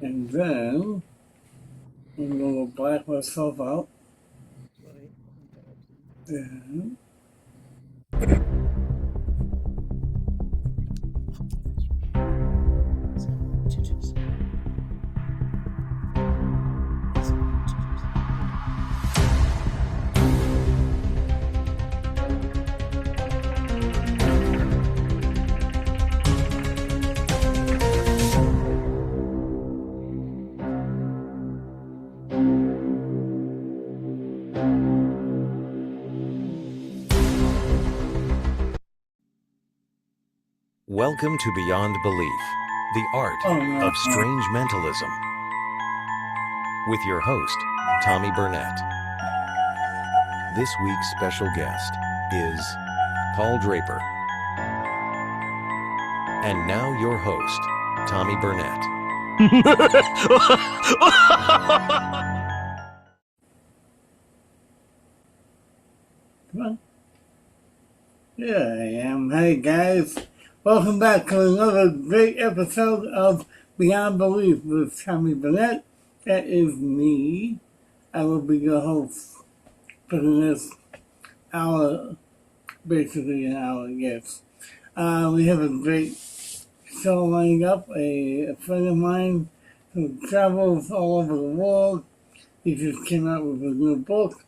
And then I'm going to black myself out. And Welcome to Beyond Belief, the art of strange mentalism. With your host, Tommy Burnett. This week's special guest is Paul Draper. And now your host, Tommy Burnett. here I am. Hey guys, welcome back to another great episode of Beyond Belief with Tommy Burnett. That is me. I will be your host for the next hour, basically an hour, yes. We have a great show lined up. A friend of mine who travels all over the world. He just came out with a new book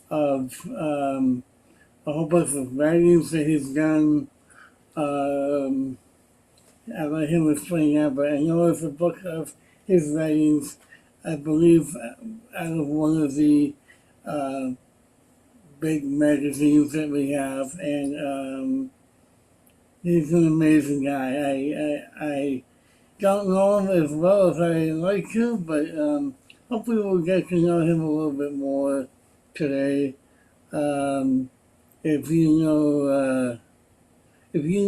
of a whole bunch of writings that he's done. I'll let him explain that, but I know it's a book of his writings, I believe, out of one of the big magazines that we have, and he's an amazing guy. I don't know him as well as I like to, but hopefully we'll get to know him a little bit more today. If you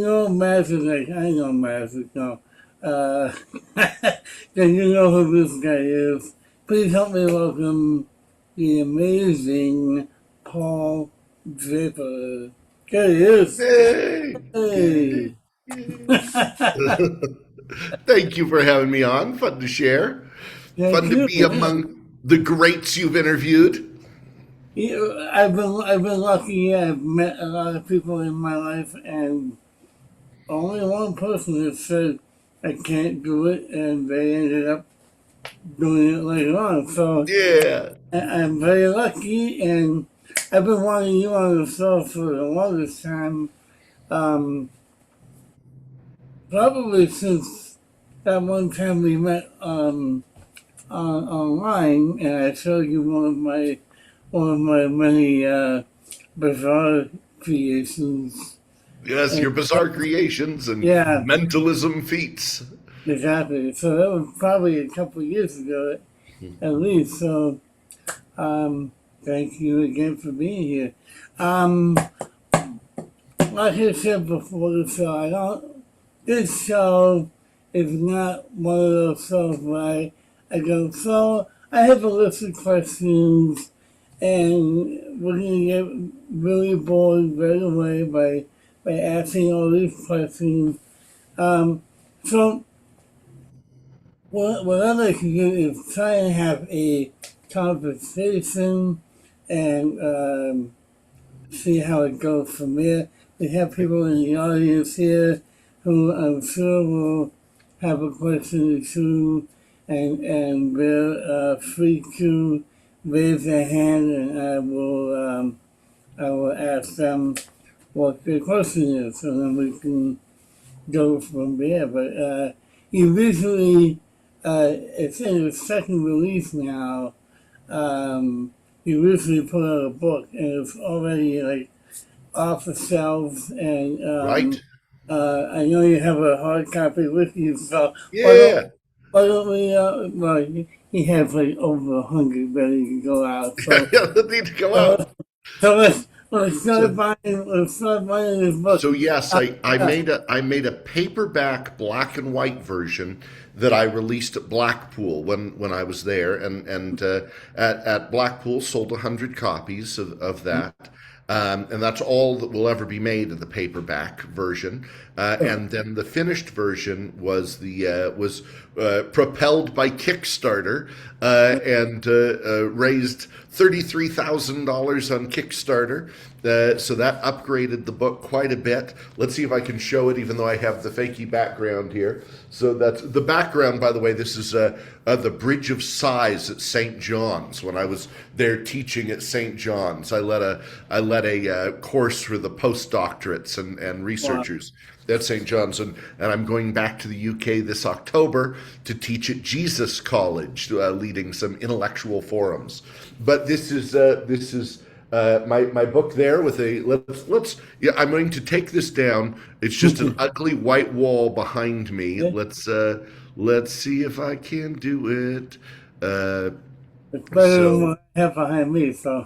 know magic like I know magic now, then you know who this guy is. Please help me welcome the amazing Paul Draper. There he is. Hey. Thank you for having me on. Fun to share. Fun to be among the greats you've interviewed. Yeah, I've been lucky. I've met a lot of people in my life, and only one person has said I can't do it, and they ended up doing it later on. So Yeah. I'm very lucky, and I've been wanting you on the show for the longest time. Probably since that one time we met online, and I showed you one of my many bizarre creations. Yes, your bizarre creations and mentalism feats. Exactly. So that was probably a couple of years ago, at least. So, thank you again for being here. Like I said before the show, this show is not one of those shows where I go, so I have a list of questions, and we're going to get really bored right away by asking all these questions. So what I'd like to do is try and have a conversation and see how it goes from there. We have people in the audience here who I'm sure will have a question or two, and they're free to raise their hand, and I will ask them what their question is, so then we can go from there. But you recently, it's in its second release now. You recently put out a book, and it's already like off the shelves, and Right? I know you have a hard copy with you, so Yeah. why don't we? Well, he has like over 100 ready to go out, so They need to go out. so let's start buying this book. So yes, I made a paperback black and white version that I released at Blackpool when I was there, and at Blackpool sold 100 copies of that. And that's all that will ever be made of the paperback version. And then the finished version was propelled by Kickstarter and raised $33,000 on Kickstarter. So that upgraded the book quite a bit. Let's see if I can show it, even though I have the fakey background here. So that's the background, by the way. This is the Bridge of Sighs at St. John's. When I was there teaching at St. John's, I led a course for the postdoctorates and researchers at St. John's, and I'm going back to the UK this October to teach at Jesus College, leading some intellectual forums. But this is my book there with I'm going to take this down. It's just an ugly white wall behind me. Let's see if I can do it. It's better than what I have behind me, so.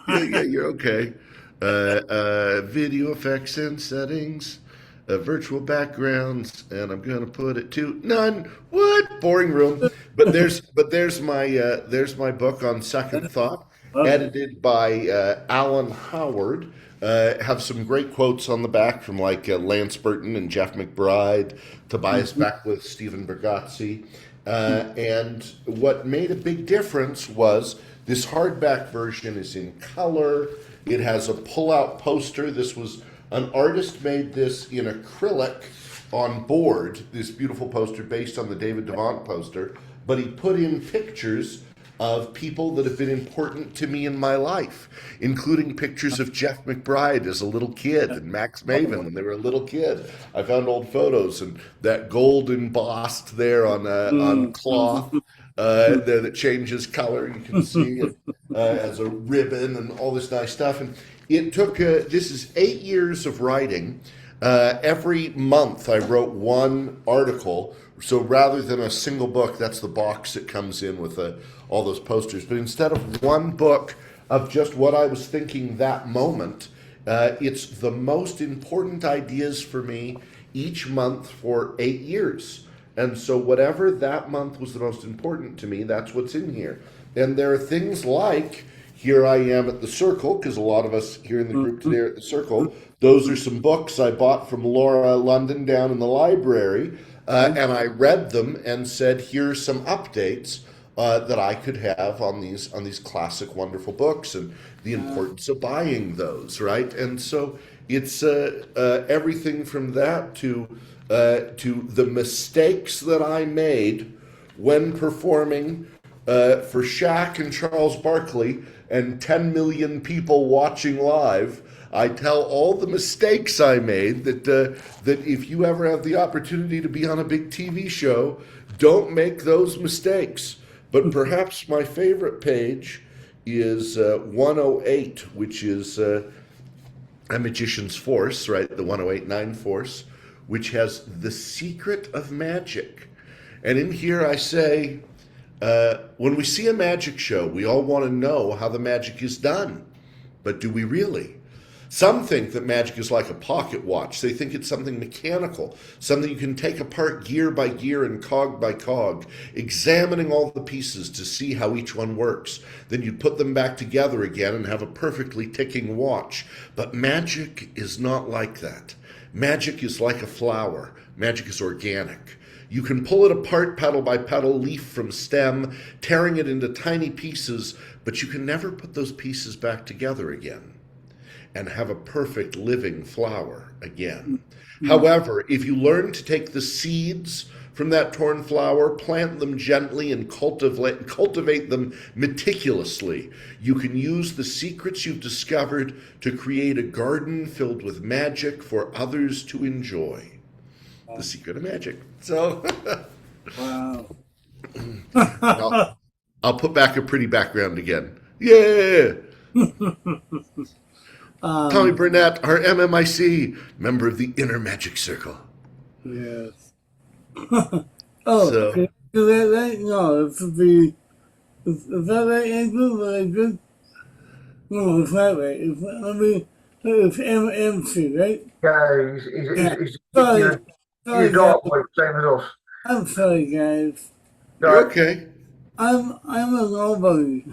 yeah, you're okay. Video effects and settings, virtual backgrounds, and I'm gonna put it to none. What? Boring room. But there's my book on second thought. Edited by Alan Howard. Have some great quotes on the back from like Lance Burton and Jeff McBride, Tobias Beckwith, Stephen Bergazzi. And what made a big difference was this hardback version is in color. It has a pull-out poster. This was an artist made this in acrylic on board, this beautiful poster based on the David Devant poster, but he put in pictures of people that have been important to me in my life, including pictures of Jeff McBride as a little kid and Max Maven when they were a little kid. I found old photos, and that gold embossed there on cloth there that changes color. You can see it as a ribbon and all this nice stuff. And it took, this is 8 years of writing. Every month I wrote one article. So rather than a single book, that's the box that comes in with all those posters. But instead of one book of just what I was thinking that moment, it's the most important ideas for me each month for 8 years. And so whatever that month was the most important to me, that's what's in here. And there are things like, here I am at the Circle, because a lot of us here in the group today are at the Circle. Those are some books I bought from Laura London down in the library. And I read them and said, here's some updates that I could have on these classic, wonderful books and the importance of buying those, right? And so it's everything from that to the mistakes that I made when performing for Shaq and Charles Barkley and 10 million people watching live. I tell all the mistakes I made that if you ever have the opportunity to be on a big TV show, don't make those mistakes. But perhaps my favorite page is 108, which is A Magician's Force, right? The 1089 Force, which has the secret of magic. And in here I say, when we see a magic show, we all want to know how the magic is done. But do we really? Some think that magic is like a pocket watch. They think it's something mechanical, something you can take apart gear by gear and cog by cog, examining all the pieces to see how each one works. Then you put them back together again and have a perfectly ticking watch. But magic is not like that. Magic is like a flower. Magic is organic. You can pull it apart petal by petal, leaf from stem, tearing it into tiny pieces, but you can never put those pieces back together again and have a perfect living flower again. However, if you learn to take the seeds from that torn flower, plant them gently and cultivate them meticulously, you can use the secrets you've discovered to create a garden filled with magic for others to enjoy. The secret of magic. So, Wow. I'll put back a pretty background again. Yeah. Tommy Burnett, our MMIC, member of the Inner Magic Circle. Yes. So- can you do that right? No, is that right, Andrew? Very good. No, it's not right. It's MC, right? Yeah, he's Sorry, he's guys. dark, like same as us. I'm sorry, guys. You're okay. I'm a nobody.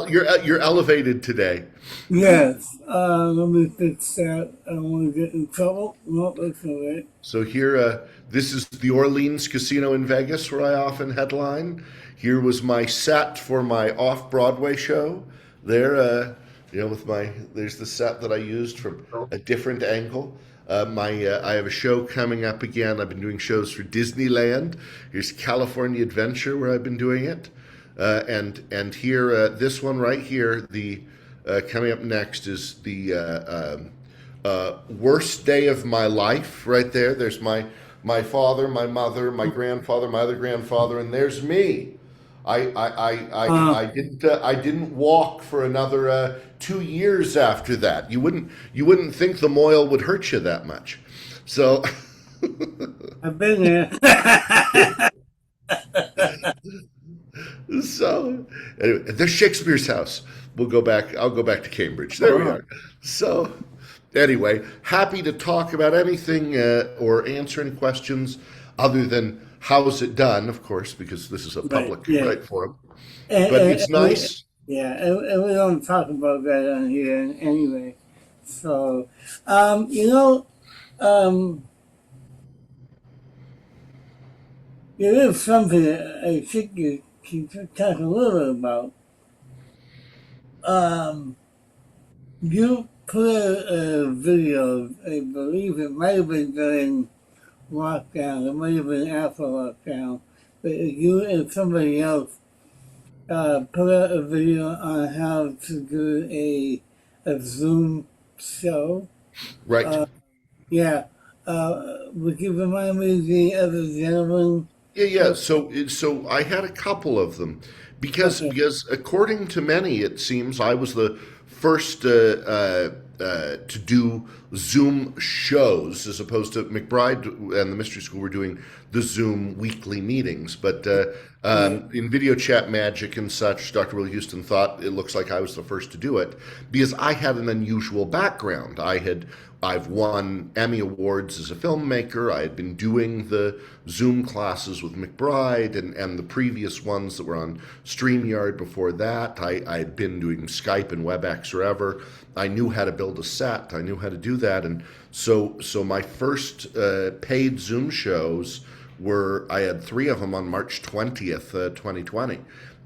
You're elevated today. Yes. Let me fix that. I don't want to get in trouble. No, that's all right. So here, this is the Orleans Casino in Vegas, where I often headline. Here was my set for my off-Broadway show. There, with there's the set that I used from a different angle. I have a show coming up again. I've been doing shows for Disneyland. Here's California Adventure, where I've been doing it, and here, this one right here, the coming up next is the worst day of my life. Right there, there's my father, my mother, my grandfather, my other grandfather, and there's me. I didn't walk for another 2 years after that. You wouldn't think the moil would hurt you that much. So I've been there. so anyway, there's Shakespeare's house. We'll go back. I'll go back to Cambridge. There we are. So anyway, happy to talk about anything or answer any questions other than how's it done, of course, because this is a Right. public Yeah. right forum. And, But and, it's and we, nice. yeah, and we don't talk about that on here anyway. So, um, there is something that I think you can talk a little bit about. You put a video, I believe it might have been during lockdown, it might have been after lockdown, but you and somebody else put out a video on how to do a Zoom show. Right. Yeah. Would you remind me of the other gentleman? Yeah. So I had a couple of them Okay. because according to many, it seems I was the first to do Zoom shows as opposed to McBride and the Mystery School were doing the Zoom weekly meetings. But Right. in video chat magic and such, Dr. Will Houston thought it looks like I was the first to do it because I had an unusual background. I've won Emmy Awards as a filmmaker. I had been doing the Zoom classes with McBride and the previous ones that were on StreamYard before that. I had been doing Skype and WebEx forever. I knew how to build a set. I knew how to do that. And so my first paid Zoom shows I had three of them on March 20th, 2020.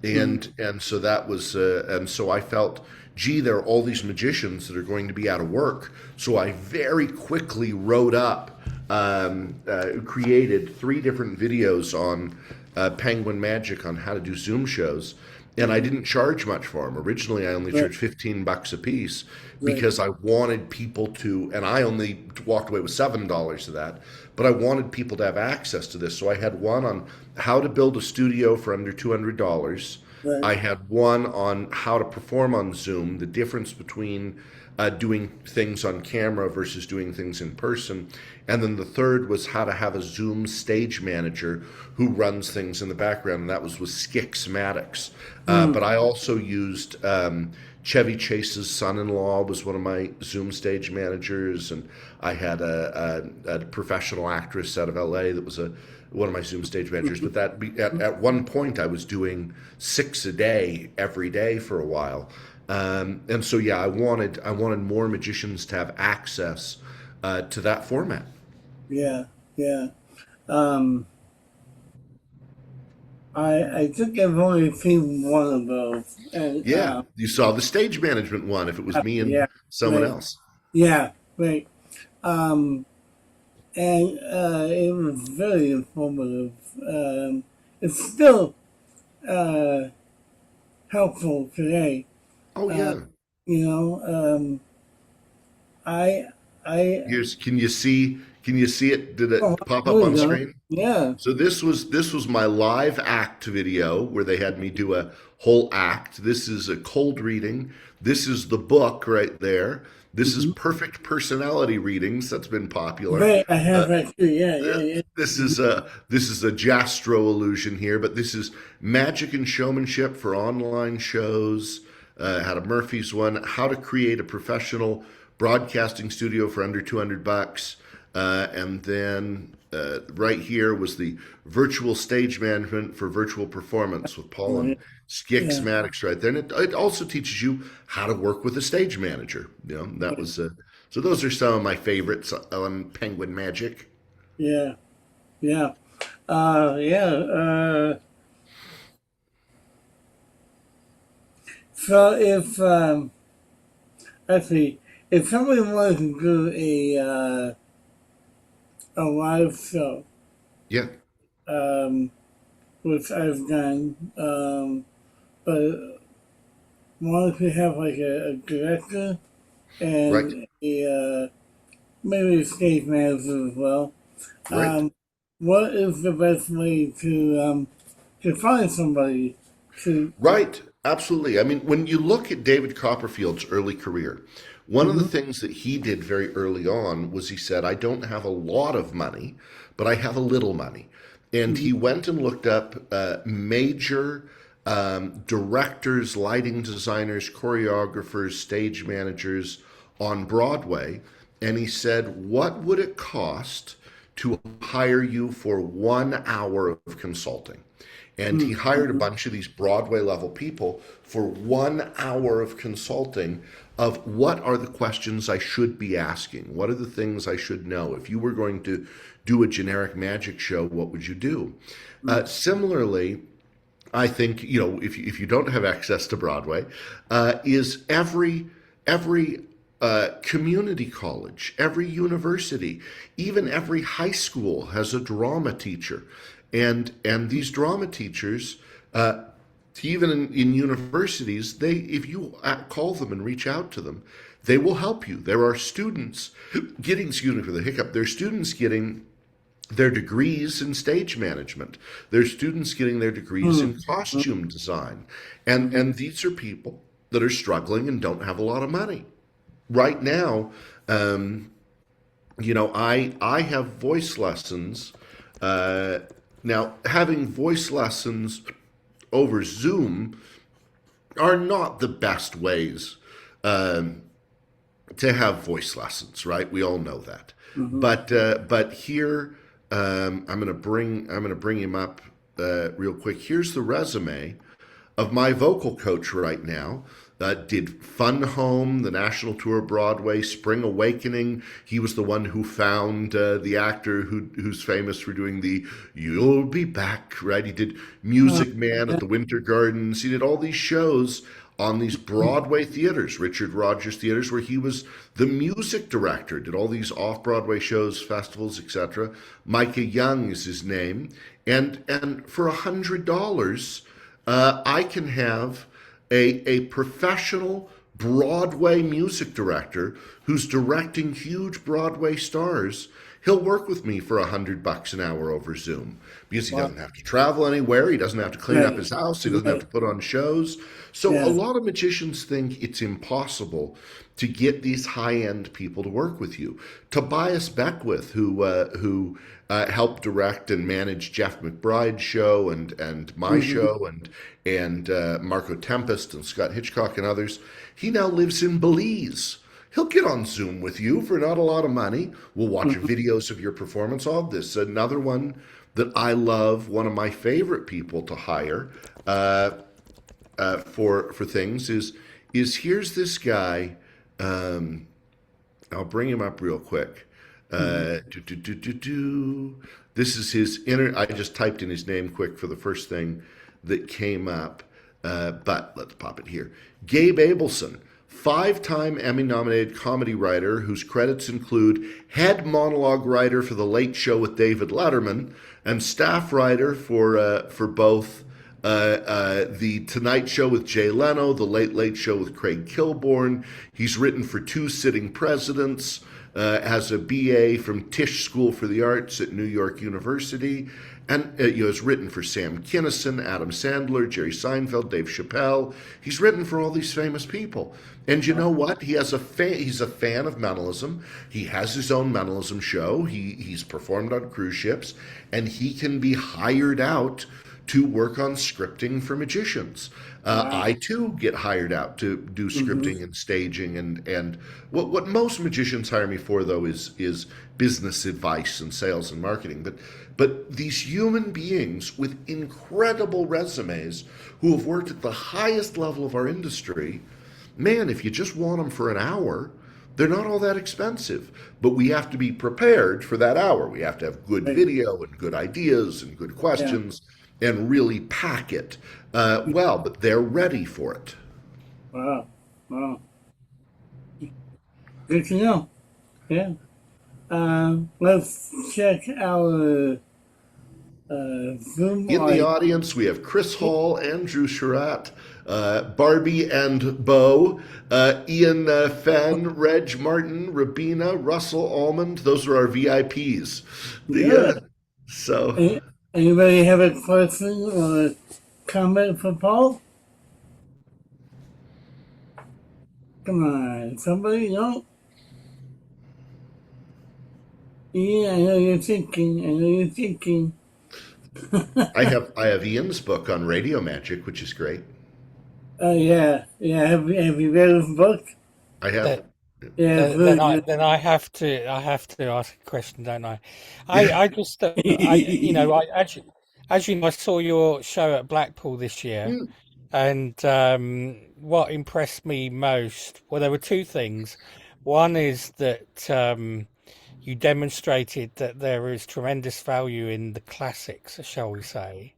Mm. And so that was, and so I felt, gee, there are all these magicians that are going to be out of work. So I very quickly wrote up, created three different videos on Penguin Magic on how to do Zoom shows. And I didn't charge much for them. Originally, I only Right. charged $15 a piece Right. because I wanted people to, and I only walked away with $7 of that, but I wanted people to have access to this. So I had one on how to build a studio for under $200. Right. I had one on how to perform on Zoom, the difference between doing things on camera versus doing things in person. And then the third was how to have a Zoom stage manager who runs things in the background, and that was with Skixmatics. Mm. But I also used Chevy Chase's son-in-law was one of my Zoom stage managers, and I had a professional actress out of LA that was one of my Zoom stage managers. But at one point I was doing 6 a day every day for a while, and so yeah, I wanted more magicians to have access to that format. Yeah. Yeah. Um, I think I've only seen one of those. And, Yeah, you saw the stage management one. If it was me and yeah. someone Right. else. Yeah. Right. Um, and it was very informative. It's still uh, helpful today. Oh Uh, yeah. you know, I, I, Here's can you see? Can you see it? Did oh, it pop there up you on go. screen? Yeah. So this was my live act video where they had me do a whole act. This is a cold reading. This is the book right there. This is Hmm. perfect personality readings that's been popular. Right. I have Uh, that too. Yeah. Yeah. Yeah. this is a Jastro illusion here, but this is magic and showmanship for online shows. Had a Murphy's one. How to create a professional broadcasting studio for under $200, and then right here was the virtual stage management for virtual performance with Paul and Yeah. Schmatics right there. And it also teaches you how to work with a stage manager. That was so those are some of my favorites on Penguin Magic. Yeah. Yeah. Yeah. So if let's see, if somebody wanted to do a live show, Yeah, um, which I've done, but wanted to have like a director right, and maybe a stage manager as well. right. What is the best way to find somebody to? Right, absolutely. I mean, when you look at David Copperfield's early career, one of the Mhm. things that he did very early on was he said, I don't have a lot of money, but I have a little money. And he went and looked up major directors, lighting designers, choreographers, stage managers on Broadway. And he said, what would it cost to hire you for 1 hour of consulting? And he hired a bunch of these Broadway level people for 1 hour of consulting of what are the questions I should be asking? What are the things I should know? If you were going to do a generic magic show, what would you do? Similarly, I think, if you don't have access to Broadway, is every community college, every university, even every high school has a drama teacher, and these drama teachers, even in universities, if you call them and reach out to them, they will help you. There are students getting, excuse me for the hiccup, there are students getting their degrees in stage management. There's students getting their degrees in costume design. And these are people that are struggling and don't have a lot of money. Right now, I have voice lessons. Now, having voice lessons over Zoom are not the best ways to have voice lessons, right? We all know that. But here, I'm gonna bring him up real quick. Here's the resume of my vocal coach right now. Did Fun Home, the national tour of Broadway, Spring Awakening. He was the one who found the actor who's famous for doing the "You'll Be Back," right? He did Music Man at the Winter Gardens. He did all these shows on these Broadway theaters, Richard Rogers theaters, where he was the music director, did all these off-Broadway shows, festivals, etc. Micah Young is his name. And for $100, I can have a professional Broadway music director who's directing huge Broadway stars. He'll work with me for $100 an hour over Zoom because he doesn't have to travel anywhere. He doesn't have to clean up his house. He doesn't have to put on shows. So a lot of magicians think it's impossible to get these high-end people to work with you. Tobias Beckwith, who helped direct and manage Jeff McBride's show and my show and Marco Tempest and Scott Hitchcock and others, he now lives in Belize. He'll get on Zoom with you for not a lot of money. We'll watch videos of your performance. All of this. Another one that I love, one of my favorite people to hire for things is here's this guy. I'll bring him up real quick. This is his I just typed in his name quick for the first thing that came up, but let's pop it here. Gabe Abelson, 5-time Emmy-nominated comedy writer whose credits include head monologue writer for The Late Show with David Letterman and staff writer for both The Tonight Show with Jay Leno, The Late Late Show with Craig Kilborn. He's written for 2 sitting presidents, has a BA from Tisch School for the Arts at New York University, and has written for Sam Kinison, Adam Sandler, Jerry Seinfeld, Dave Chappelle. He's written for all these famous people. And you know what? He's a fan of mentalism. He has his own mentalism show. He's performed on cruise ships, and he can be hired out to work on scripting for magicians. I too get hired out to do scripting and staging, and what most magicians hire me for though is business advice and sales and marketing. But these human beings with incredible resumes who have worked at the highest level of our industry, man, if you just want them for an hour, they're not all that expensive. But we have to be prepared for that hour. We have to have good video and good ideas and good questions and really pack it well, but they're ready for it. Wow. Good to know. Yeah. Let's check our Zoom. In the audience, we have Chris Hall, Andrew Sherratt, Barbie and Bo, Ian Fenn, Reg Martin, Rabina, Russell Almond. Those are our VIPs. Anybody have a question or a comment for Paul? Come on, somebody, no? Yeah, I know you're thinking. I have Ian's book on radio magic, which is great. Oh yeah. Have you read his book? I have. Then I have to ask a question, don't I? I just I saw your show at Blackpool this year, and what impressed me most, well, there were two things. One is that you demonstrated that there is tremendous value in the classics, shall we say.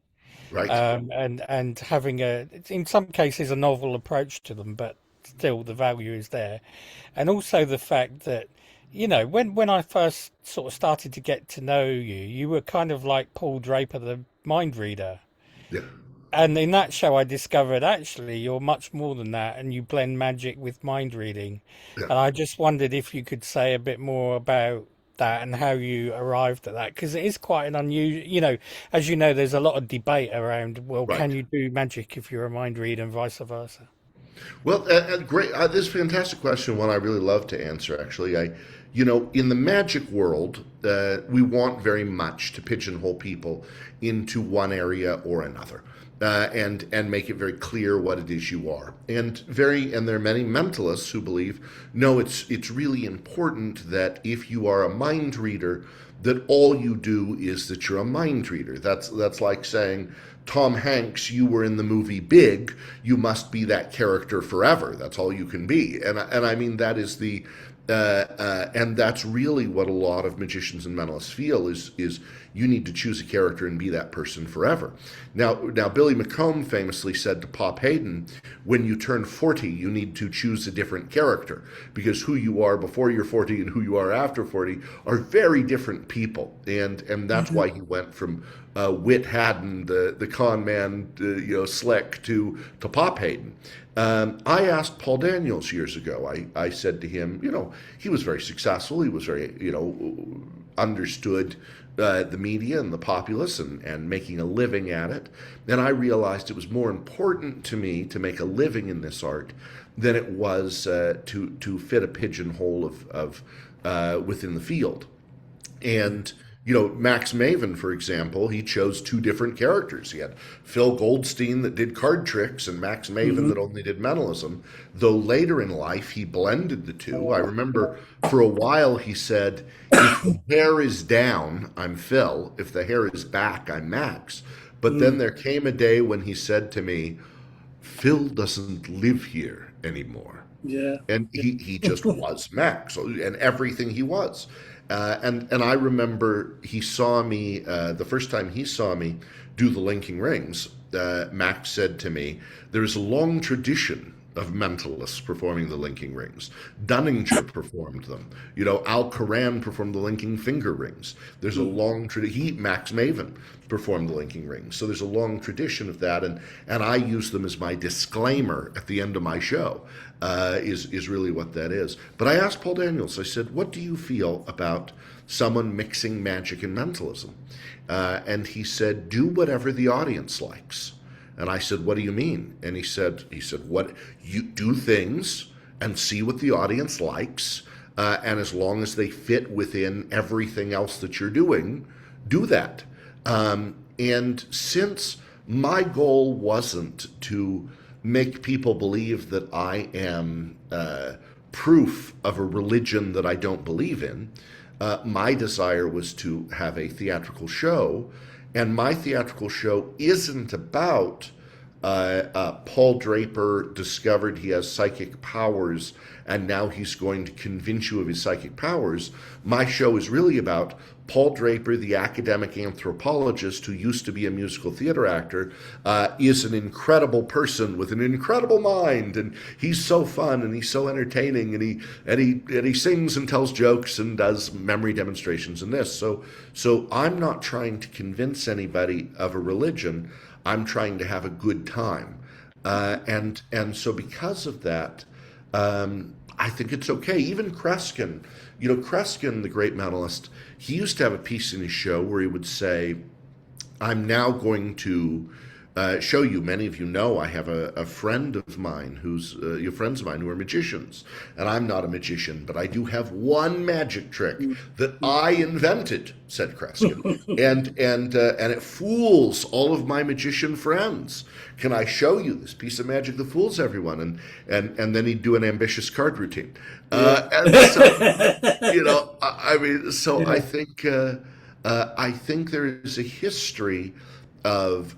Right. And having in some cases, a novel approach to them, but still the value is there. And also the fact that, when I first sort of started to get to know you, you were kind of like Paul Draper, the mind reader. Yeah. And in that show, I discovered actually you're much more than that, and you blend magic with mind reading. Yeah. And I just wondered if you could say a bit more about that and how you arrived at that, because it is quite an unusual, as you know, there's a lot of debate around, well, right, can you do magic if you're a mind reader and vice versa? Well, great. This is a fantastic question, one I really love to answer, actually. In the magic world, we want very much to pigeonhole people into one area or another. And make it very clear what it is you are. And there are many mentalists who believe, no, it's really important that if you are a mind reader, that all you do is that you're a mind reader. That's like saying, Tom Hanks, you were in the movie Big, you must be that character forever. That's all you can be. And I mean, that is and that's really what a lot of magicians and mentalists feel is you need to choose a character and be that person forever. Now Billy McComb famously said to Pop Hayden, when you turn 40, you need to choose a different character, because who you are before you're 40 and who you are after 40 are very different people. And that's why he went from Whit Haddon, the con man, slick, to Pop Hayden. I asked Paul Daniels years ago, I said to him, he was very successful. He was very, understood the media and the populace and making a living at it. And I realized it was more important to me to make a living in this art than it was to fit a pigeonhole of within the field. And Max Maven, for example, he chose two different characters. He had Phil Goldstein that did card tricks and Max Maven that only did mentalism, though later in life he blended the two. I remember for a while he said, if the hair is down, I'm Phil. If the hair is back, I'm Max. But then there came a day when he said to me, Phil doesn't live here anymore. Yeah. And he just was Max and everything he was. And I remember he saw me, the first time he saw me do the linking rings, Max said to me, there is a long tradition of mentalists performing the linking rings. Dunninger performed them. Al Karan performed the linking finger rings. There's a long tradition. Max Maven performed the linking rings. So there's a long tradition of that, and I use them as my disclaimer at the end of my show, is really what that is. But I asked Paul Daniels, I said, what do you feel about someone mixing magic and mentalism? And he said, do whatever the audience likes. And I said, what do you mean? And he said, what you do things and see what the audience likes. And as long as they fit within everything else that you're doing, do that. And since my goal wasn't to make people believe that I am proof of a religion that I don't believe in. My desire was to have a theatrical show, and my theatrical show isn't about Paul Draper discovered he has psychic powers and now he's going to convince you of his psychic powers. My show is really about Paul Draper, the academic anthropologist who used to be a musical theater actor, is an incredible person with an incredible mind, and he's so fun and he's so entertaining, and he sings and tells jokes and does memory demonstrations and this. So I'm not trying to convince anybody of a religion. I'm trying to have a good time, and so because of that, I think it's okay. Even Kreskin, Kreskin, the great mentalist, he used to have a piece in his show where he would say, I'm now going to show you, many of you know, I have a friend of mine who's, friends of mine who are magicians. And I'm not a magician, but I do have one magic trick that I invented, said Kreskin. and it fools all of my magician friends. Can I show you this piece of magic that fools everyone? And then he'd do an ambitious card routine. And so, I think there is a history of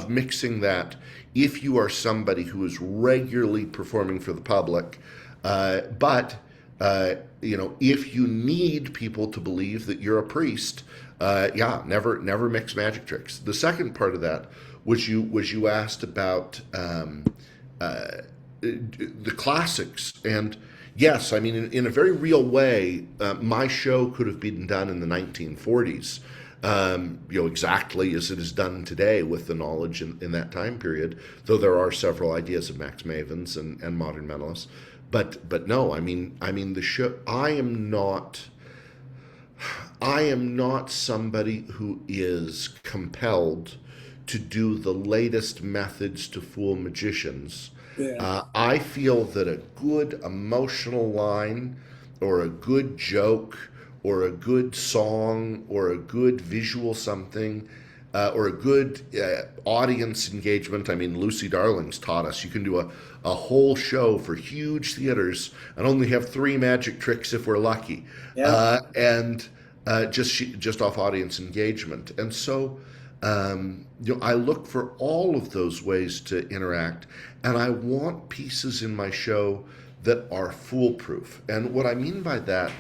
mixing that. If you are somebody who is regularly performing for the public, but if you need people to believe that you're a priest, never mix magic tricks. The second part of that was you asked about the classics, and yes, I mean in a very real way, my show could have been done in the 1940s. Exactly as it is done today with the knowledge in that time period, though there are several ideas of Max Mavens and modern mentalists. But no, I mean the show, I am not somebody who is compelled to do the latest methods to fool magicians. Yeah. I feel that a good emotional line or a good joke or a good song or a good visual something or a good audience engagement. I mean, Lucy Darling's taught us you can do a whole show for huge theaters and only have 3 magic tricks if we're lucky. Yeah. Just off audience engagement. And so I look for all of those ways to interact, and I want pieces in my show that are foolproof. And what I mean by that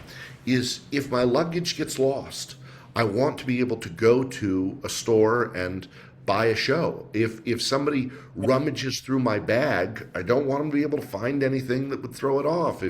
is if my luggage gets lost, I want to be able to go to a store and buy a show. If somebody rummages through my bag, I don't want them to be able to find anything that would throw it off.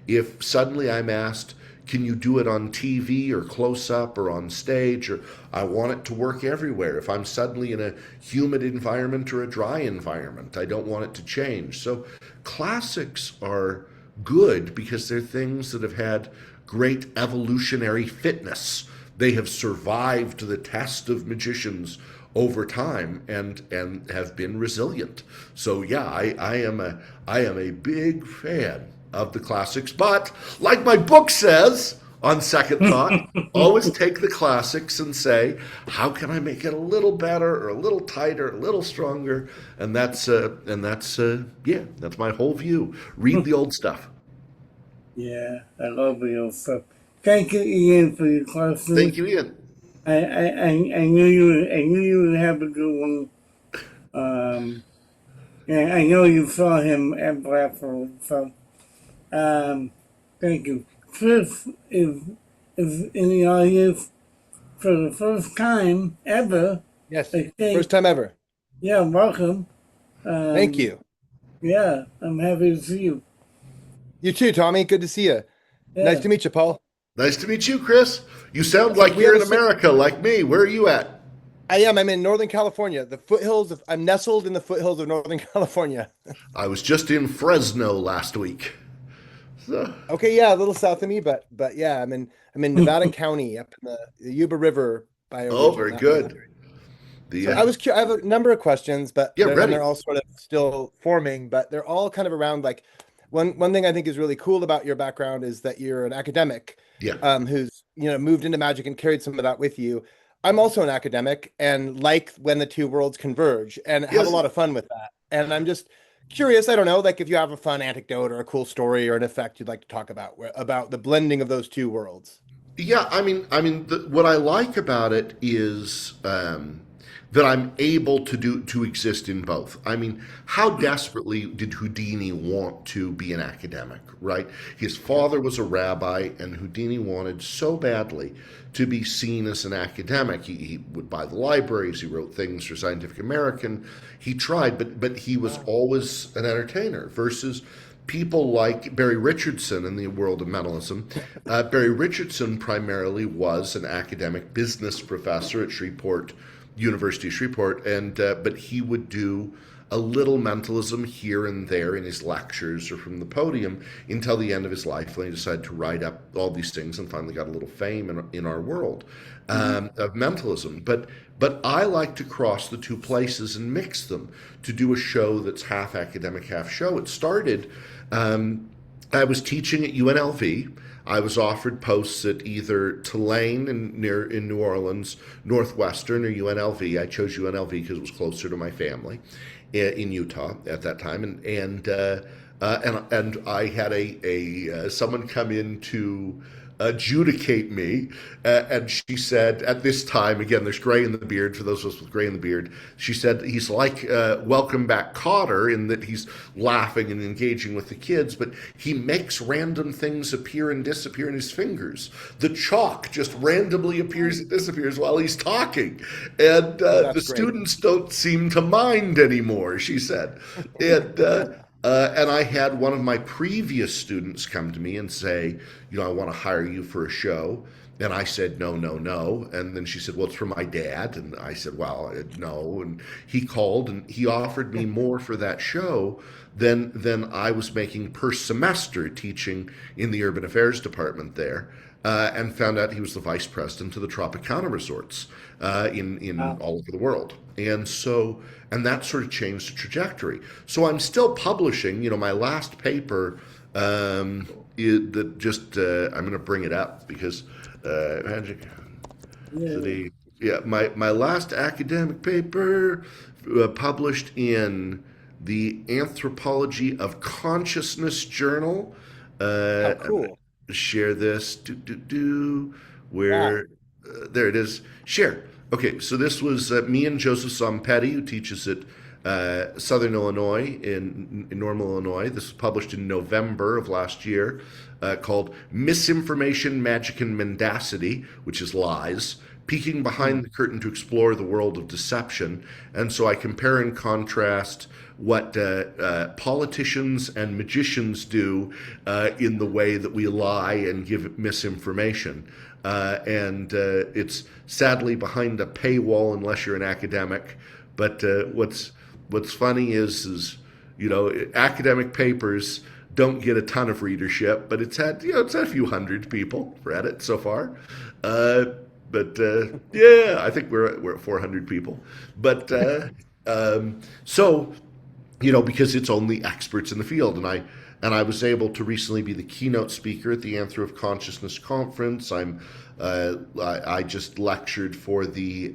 If suddenly I'm asked, can you do it on TV or close up or on stage, or I want it to work everywhere. If I'm suddenly in a humid environment or a dry environment, I don't want it to change. So classics are good because they're things that have had great evolutionary fitness. They have survived the test of magicians over time and have been resilient. So yeah, I am a big fan of the classics, but like my book says, on second thought, always take the classics and say, how can I make it a little better or a little tighter, a little stronger? And that's my whole view. Read the old stuff. Yeah, I love the old stuff. Thank you, Ian, for your question. Thank you, Ian. I knew you would have a good one. And I know you saw him at Bradford, so thank you. Chris is in the audience for the first time ever. Yes, first time ever. Yeah, welcome. Thank you. Yeah, I'm happy to see you. You too, Tommy. Good to see you. Yeah. Nice to meet you, Paul. Nice to meet you, Chris. You sound like you're in America, like me. Where are you at? I am. I'm in Northern California. I'm nestled in the foothills of Northern California. I was just in Fresno last week. So. Okay, yeah, a little south of me, but yeah, I'm in Nevada County, up in the Yuba River. Very good. I have a number of questions, but yeah, they're all sort of still forming, but they're all kind of around like one thing I think is really cool about your background is that you're an academic, who's moved into magic and carried some of that with you. I'm also an academic and like when the two worlds converge and have a Yes. lot of fun with that. And I'm just curious, I don't know, like if you have a fun anecdote or a cool story or an effect you'd like to talk about the blending of those two worlds. Yeah, what I like about it is that I'm able to exist in both. I mean, how desperately did Houdini want to be an academic, right? His father was a rabbi, and Houdini wanted so badly to be seen as an academic. He would buy the libraries. He wrote things for Scientific American. He tried, but he was always an entertainer. Versus people like Barry Richardson in the world of mentalism. Barry Richardson primarily was an academic business professor at University of Shreveport, and but he would do a little mentalism here and there in his lectures or from the podium until the end of his life when he decided to write up all these things and finally got a little fame in our world of mentalism. But I like to cross the two places and mix them to do a show that's half academic, half show. It started, I was teaching at UNLV. I was offered posts at either Tulane in New Orleans, Northwestern, or UNLV. I chose UNLV because it was closer to my family in Utah at that time, and I had a someone come in to adjudicate me, and she said, at this time, again, there's gray in the beard for those of us with gray in the beard. She said he's like Welcome Back Kotter in that he's laughing and engaging with the kids, but he makes random things appear and disappear in his fingers. The chalk just randomly appears and disappears while he's talking, and the Great. students don't seem to mind anymore, she said. And I had one of my previous students come to me and say, I want to hire you for a show. And I said, no, no, no. And then she said, well, it's for my dad. And I said, well, no. And he called and he offered me more for that show than I was making per semester teaching in the urban affairs department there. And found out he was the vice president of the Tropicana resorts in all over the world. And that sort of changed the trajectory. So I'm still publishing, my last paper, I'm going to bring it up because, my last academic paper published in the Anthropology of Consciousness Journal. How cool. Share this. Where there it is. Share. Okay, so this was me and Joseph Sompetti, who teaches at Southern Illinois in Normal, Illinois. This was published in November of last year, called Misinformation, Magic, and Mendacity, which is lies, peeking behind the curtain to explore the world of deception. And so I compare and contrast what politicians and magicians do in the way that we lie and give misinformation. And it's sadly behind a paywall unless you're an academic. But what's funny is academic papers don't get a ton of readership, but it's had a few hundred people read it so far. But I think we're at 400 people. But because it's only experts in the field, and I was able to recently be the keynote speaker at the Anthro of Consciousness conference. I just lectured for the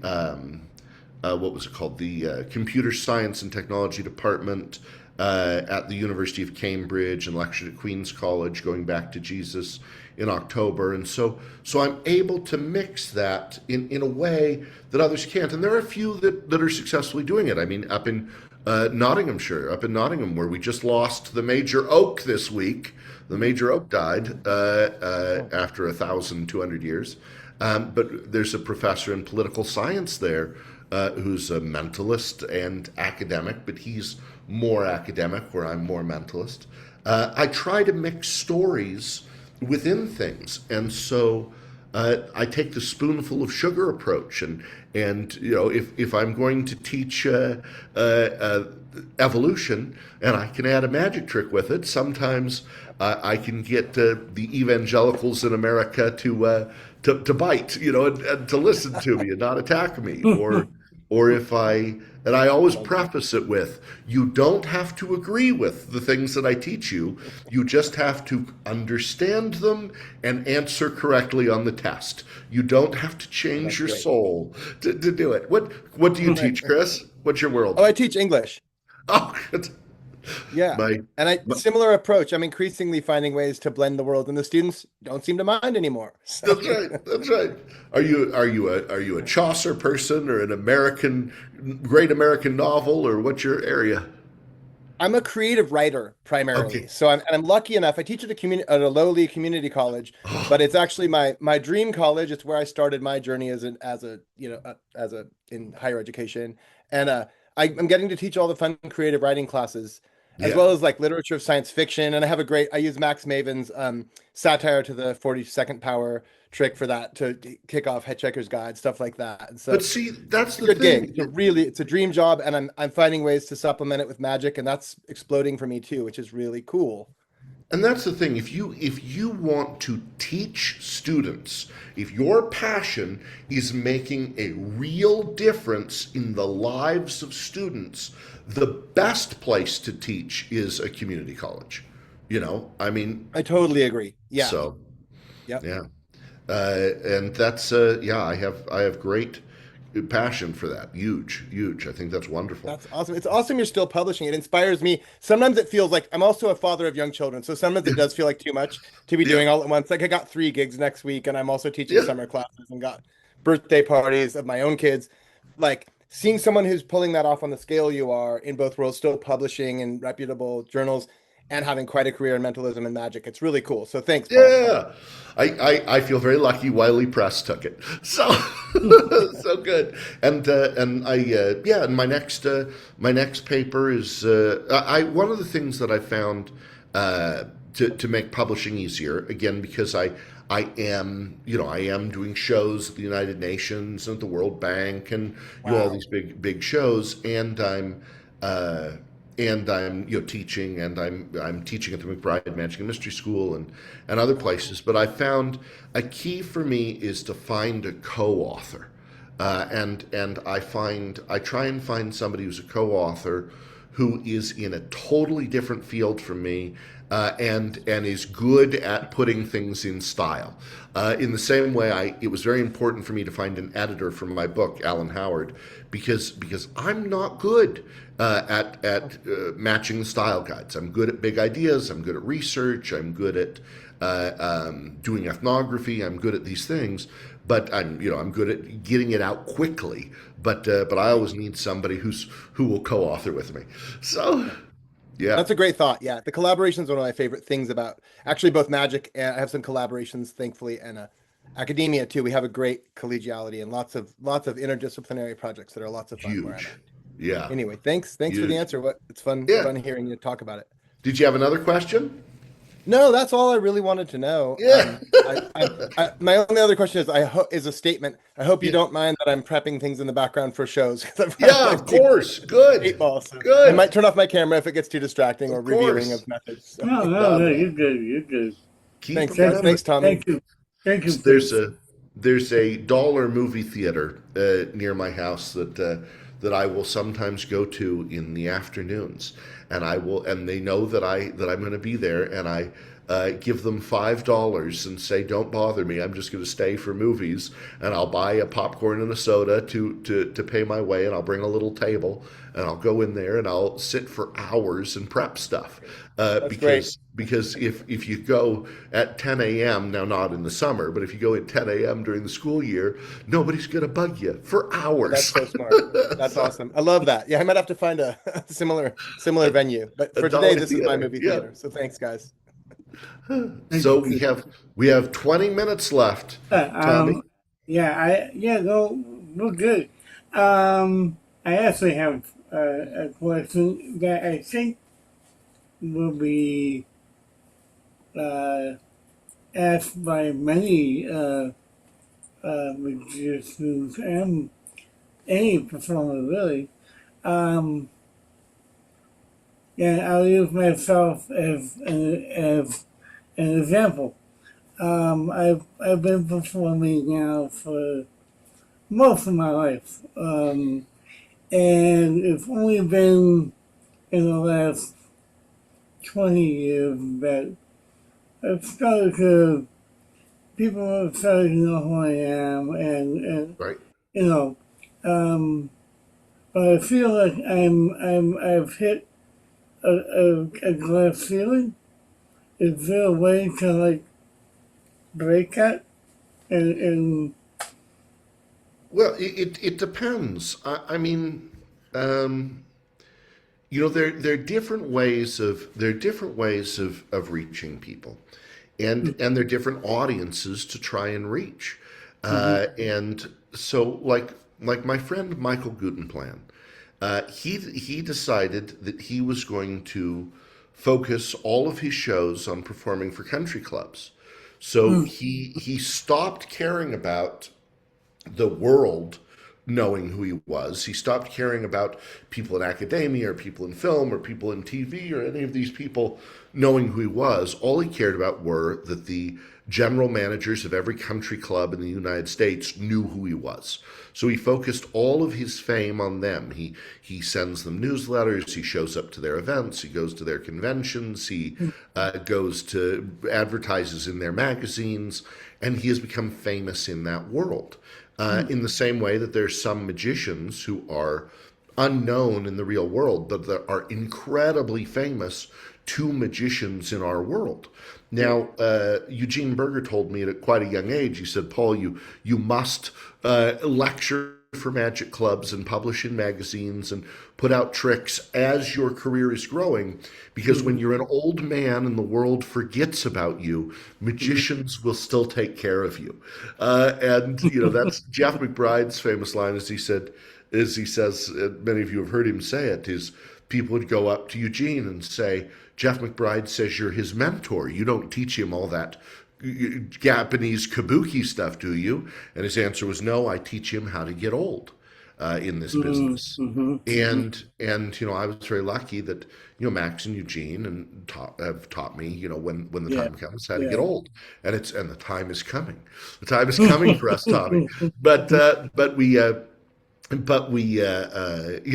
what was it called, the Computer Science and Technology Department at the University of Cambridge, and lectured at Queen's College going back to Jesus in October. And so I'm able to mix that in a way that others can't. And there are a few that are successfully doing it. I mean, up in Nottinghamshire, up in Nottingham, where we just lost the major oak this week. The major oak died after 1,200 years. But there's a professor in political science there who's a mentalist and academic, but he's more academic, where I'm more mentalist. I try to mix stories within things, and so I take the spoonful of sugar approach, and if I'm going to teach evolution, and I can add a magic trick with it, sometimes I can get the evangelicals in America to bite, and to listen to me and not attack me, or if and I always preface it with, you don't have to agree with the things that I teach you. You just have to understand them and answer correctly on the test. You don't have to change your soul to do it. What do you teach, Chris? What's your world? Oh, I teach English. Oh, good. Yeah. And similar approach. I'm increasingly finding ways to blend the world, and the students don't seem to mind anymore. So. That's right. That's right. Are you a Chaucer person or an great American novel, or what's your area? I'm a creative writer primarily. Okay. So I'm lucky enough. I teach at a lowly community college, but it's actually my dream college. It's where I started my journey as in higher education, and I'm getting to teach all the fun creative writing classes, as well as like literature of science fiction. And I use Max Maven's satire to the 42nd power trick for that to kick off Hitchhiker's Guide, stuff like that. And so, but see, that's the good thing. gig. It's a dream job, and I'm finding ways to supplement it with magic, and that's exploding for me too, which is really cool. And that's the thing. If you want to teach students, if your passion is making a real difference in the lives of students, the best place to teach is a community college. I totally agree. Yeah. So, yeah. And that's I have great passion for that. Huge. I think that's wonderful. That's awesome. It's awesome you're still publishing. It inspires me. Sometimes it feels like I'm also a father of young children, so sometimes it does feel like too much to be doing all at once. Like I got 3 gigs next week, and I'm also teaching summer classes and got birthday parties of my own kids. Like seeing someone who's pulling that off on the scale you are in both worlds, still publishing in reputable journals and having quite a career in mentalism and magic. It's really cool. So thanks, Paul. Yeah. I feel very lucky Wiley Press took it. So so good. And and my next paper is one of the things that I found to make publishing easier, again, because I am doing shows at the United Nations and at the World Bank and all these big shows, and I'm teaching, and I'm teaching at the McBride Magic and Mystery School and other places. But I found a key for me is to find a co-author, and I try and find somebody who's a co-author who is in a totally different field from me, and is good at putting things in style. In the same way, it was very important for me to find an editor for my book, Alan Howard, because I'm not good at matching the style guides. I'm good at big ideas. I'm good at research. I'm good at doing ethnography. I'm good at these things, but I'm good at getting it out quickly. But I always need somebody who will co-author with me. So. Yeah, that's a great thought. Yeah, the collaboration is one of my favorite things about actually both magic, and I have some collaborations, thankfully, and academia too. We have a great collegiality and lots of interdisciplinary projects that are lots of fun. Huge. Yeah. Anyway, thanks for the answer. It's fun hearing you talk about it. Did you have another question? No, that's all I really wanted to know. Yeah. My only other question is a statement. I hope you don't mind that I'm prepping things in the background for shows. Yeah, of course. Good. Good. I might turn off my camera if it gets too distracting or revealing of methods. So. No, you're good. Thanks, Tommy. Thank you. There's a dollar movie theater near my house that I will sometimes go to in the afternoons, and they know that I'm going to be there, and I give them $5 and say, don't bother me, I'm just going to stay for movies, and I'll buy a popcorn and a soda to pay my way, and I'll bring a little table, and I'll go in there and I'll sit for hours and prep stuff. Because if you go at 10 a.m., now not in the summer, but if you go at 10 a.m. during the school year, nobody's going to bug you for hours. That's so smart. That's awesome. I love that. Yeah, I might have to find a similar venue. But for today, this is my movie theater. So thanks, guys. So we have 20 minutes left. Tommy. We're good. I actually have a question that I think will be asked by many magicians and any performer, really. I'll use myself as an example. I've been performing now for most of my life, and it's only been in the last 20 years that I've started to, people have started to know who I am, and Right. you know, but I feel like I've hit a glass ceiling. Is there a way to like break that? And Well, it depends. I mean, there are different ways of reaching people, and there are different audiences to try and reach. And so, like my friend Michael Gutenplan, he decided that he was going to focus all of his shows on performing for country clubs. So he stopped caring about the world knowing who he was. He stopped caring about people in academia or people in film or people in TV or any of these people knowing who he was. All he cared about were that the general managers of every country club in the United States knew who he was. So he focused all of his fame on them. He sends them newsletters. He shows up to their events. He goes to their conventions. He goes to advertises in their magazines, and he has become famous in that world. In the same way that there's some magicians who are unknown in the real world, but that are incredibly famous to magicians in our world. Now, Eugene Berger told me at quite a young age, he said, Paul, you must lecture for magic clubs and publish in magazines and put out tricks as your career is growing, because when you're an old man and the world forgets about you, magicians will still take care of you. And that's Jeff McBride's famous line, as he says, many of you have heard him say it, is people would go up to Eugene and say, Jeff McBride says you're his mentor. You don't teach him all that Japanese kabuki stuff, do you? And his answer was, no, I teach him how to get old in this business. And I was very lucky that Max and Eugene have taught me when the time comes how to get old, and the time is coming. The time is coming for us, Tommy. But we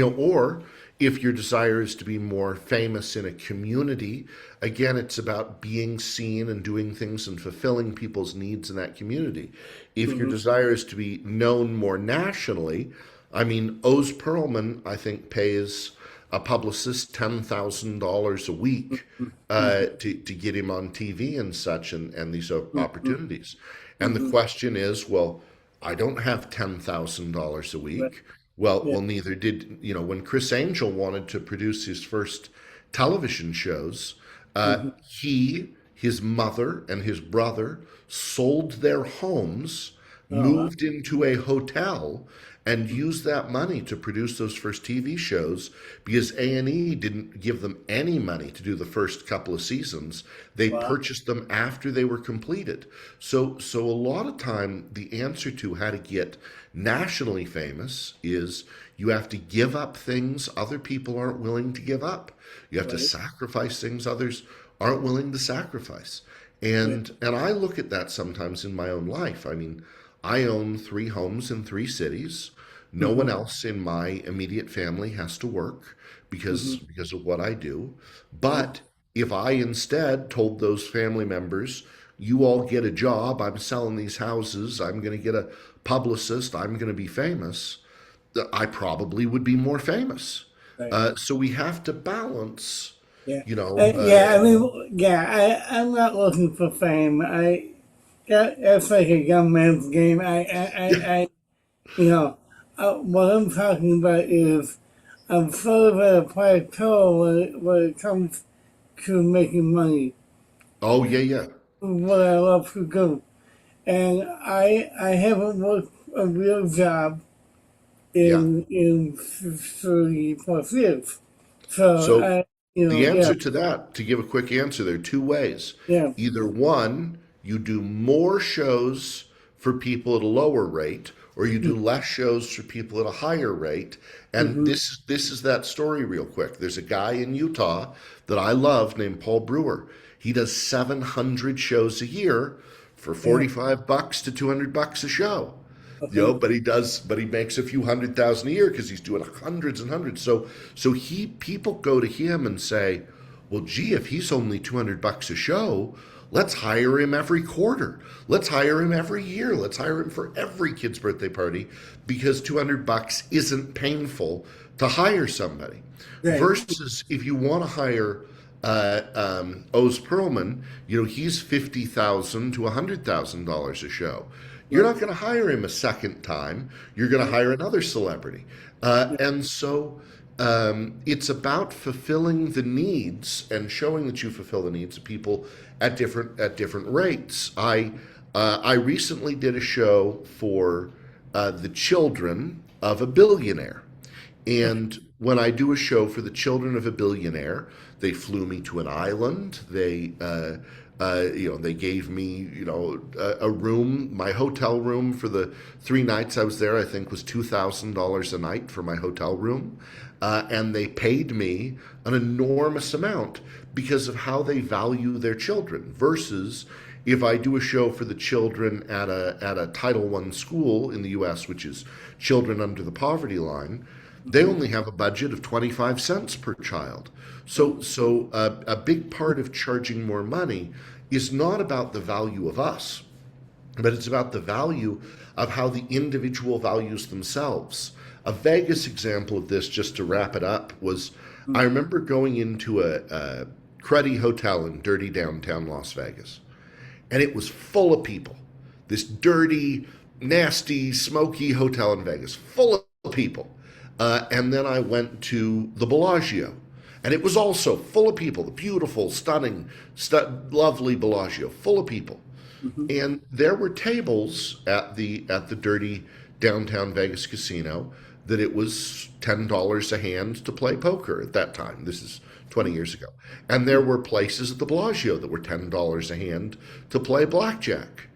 or if your desire is to be more famous in a community, again, it's about being seen and doing things and fulfilling people's needs in that community. If your desire is to be known more nationally, I mean, Oz Perlman, I think, pays a publicist $10,000 a week to get him on TV and such, and these opportunities. And the question is, well, I don't have $10,000 a week. Well, neither did, when Chris Angel wanted to produce his first television shows, his mother and his brother sold their homes, moved into a hotel, and used that money to produce those first TV shows, because A&E didn't give them any money to do the first couple of seasons. They purchased them after they were completed. So a lot of time, the answer to how to get nationally famous is you have to give up things other people aren't willing to give up. You have to sacrifice things others aren't willing to sacrifice. And I look at that sometimes in my own life. I mean, I own 3 homes in 3 cities. No one else in my immediate family has to work because of what I do. But if I instead told those family members, you all get a job, I'm selling these houses, I'm going to get a publicist, I'm going to be famous, I probably would be more famous. So we have to balance, I'm not looking for fame. That's like a young man's game. What I'm talking about is I'm sort of at a plateau when it comes to making money. Oh, yeah. What I love to do. And I haven't worked a real job in 30 plus years. So the answer to that, to give a quick answer, there are 2 ways. Either one, you do more shows for people at a lower rate, or you do less shows for people at a higher rate. And this is that story real quick. There's a guy in Utah that I love named Paul Brewer. He does 700 shows a year for $45 to $200 a show. Okay. but he makes a few 100,000 a year because he's doing hundreds and hundreds. So people go to him and say, well, gee, if he's only $200 a show, let's hire him every quarter. Let's hire him every year. Let's hire him for every kid's birthday party because $200 isn't painful to hire somebody. Right. Versus if you want to hire Oz Perlman, he's $50,000 to $100,000 a show. You're not going to hire him a second time. You're going to hire another celebrity, and so it's about fulfilling the needs and showing that you fulfill the needs of people at different rates. I recently did a show for the children of a billionaire. And when I do a show for the children of a billionaire, they flew me to an island. They gave me, a room. My hotel room for the 3 nights I was there, I think, was $2,000 a night for my hotel room. And they paid me an enormous amount because of how they value their children. Versus if I do a show for the children at a Title I school in the U.S., which is children under the poverty line, they only have a budget of 25 cents per child. So a big part of charging more money is not about the value of us, but it's about the value of how the individual values themselves. A Vegas example of this, just to wrap it up, was I remember going into a cruddy hotel in dirty downtown Las Vegas, and it was full of people. This dirty, nasty, smoky hotel in Vegas, full of people. And then I went to the Bellagio, and it was also full of people. The beautiful, stunning, lovely Bellagio, full of people. And there were tables at the dirty downtown Vegas casino that it was $10 a hand to play poker at that time. This is 20 years ago. And there were places at the Bellagio that were $10 a hand to play blackjack.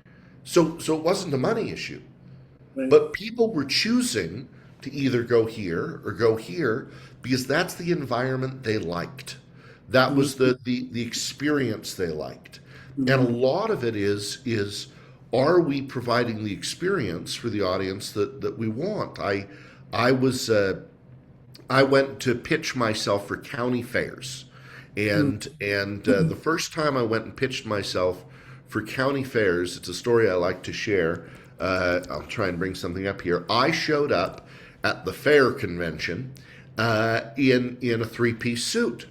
So it wasn't a money issue. Right. But people were choosing to either go here or go here because that's the environment they liked. That was the experience they liked. And a lot of it is are we providing the experience for the audience that we want? I went to pitch myself for county fairs, and the first time I went and pitched myself for county fairs, it's a story I like to share. I'll try and bring something up here. I showed up at the fair convention in a 3-piece suit.